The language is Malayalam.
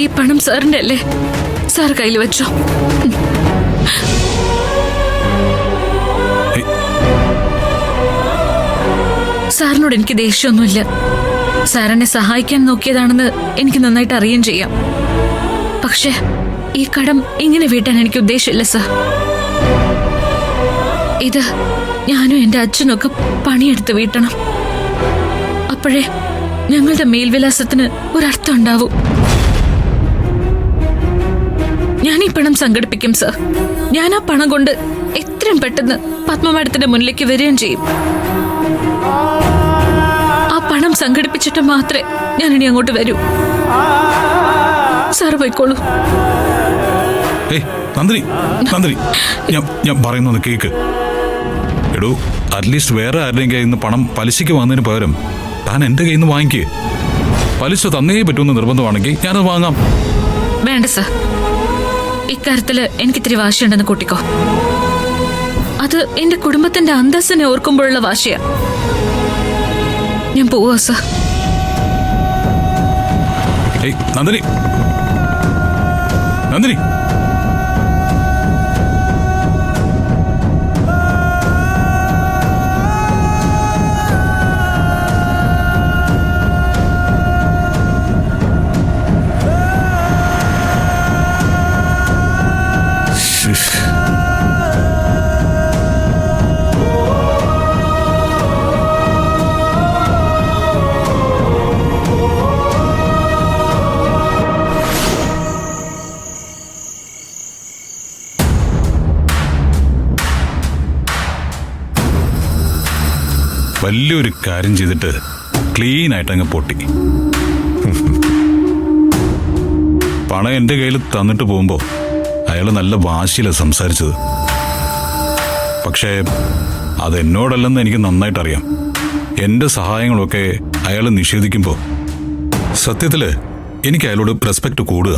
ഈ പണം സാറിന്റെ അല്ലേ? സാർ കയ്യിൽ വെച്ചോ. സാറിനോട് എനിക്ക് ദേഷ്യമൊന്നുമില്ല. സാറിനെ സഹായിക്കാൻ നോക്കിയതാണെന്ന് എനിക്ക് നന്നായിട്ട് അറിയുകയും ചെയ്യാം. പക്ഷെ ഈ കടം ഇങ്ങനെ വീട്ടാൻ എനിക്ക് ഉദ്ദേശമില്ല സാർ. ഇത് ഞാനും എന്റെ അച്ഛനൊക്കെ പണിയെടുത്ത് വീട്ടണം. അപ്പോഴേ ഞങ്ങളുടെ മേൽവിലാസത്തിന് ഒരർത്ഥം ഉണ്ടാവും. ഞാൻ ഈ പണം സംഘടിപ്പിക്കും സാർ. ഞാൻ ആ പണം കൊണ്ട് എത്രയും പെട്ടെന്ന് പത്മ മാഡത്തിന്റെ മുന്നിലേക്ക് വരികയും ചെയ്യും. ആ പണം സംഘടിപ്പിച്ചിട്ട് മാത്രമേ ഞാൻ ഇനി അങ്ങോട്ട് വരൂ. സാർ പോയിക്കോളൂ. നന്ദിനി, ഞാൻ പറയുന്നത് കേക്ക്. എടോ, അറ്റ്ലീസ്റ്റ് വേറെ ആരുടെയും കയ്യിൽ നിന്ന് പണം പലിശയ്ക്ക് വാങ്ങുന്നതിന് പകരം താൻ എന്റെ കയ്യിൽ നിന്ന് വാങ്ങിക്കേ. പലിശ തന്നേ പറ്റുമെന്ന് നിർബന്ധമാണെങ്കിൽ ഞാനത് വാങ്ങാം. വേണ്ട സാർ, ഇക്കാര്യത്തില് എനിക്കിത്തിരി വാശിയുണ്ടെന്ന് കൂട്ടിക്കോ. അത് എന്റെ കുടുംബത്തിന്റെ അന്തസ്സിനെ ഓർക്കുമ്പോഴുള്ള വാശിയാ. ഞാൻ പോവാ സാർ. നന്ദിനി, വലിയൊരു കാര്യം ചെയ്തിട്ട് ക്ലീൻ ആയിട്ട് അങ്ങ് പൊട്ടി. പണം എന്റെ കയ്യിൽ തന്നിട്ട് പോകുമ്പോ അയാള് നല്ല വാശിയിലാണ് സംസാരിച്ചത്. പക്ഷേ അതെന്നോടല്ലെന്ന് എനിക്ക് നന്നായിട്ട് അറിയാം. എന്റെ സഹായങ്ങളൊക്കെ അയാൾ നിഷേധിക്കുമ്പോൾ സത്യത്തില് എനിക്ക് അയാളോട് റെസ്പെക്ട് കൂടുക.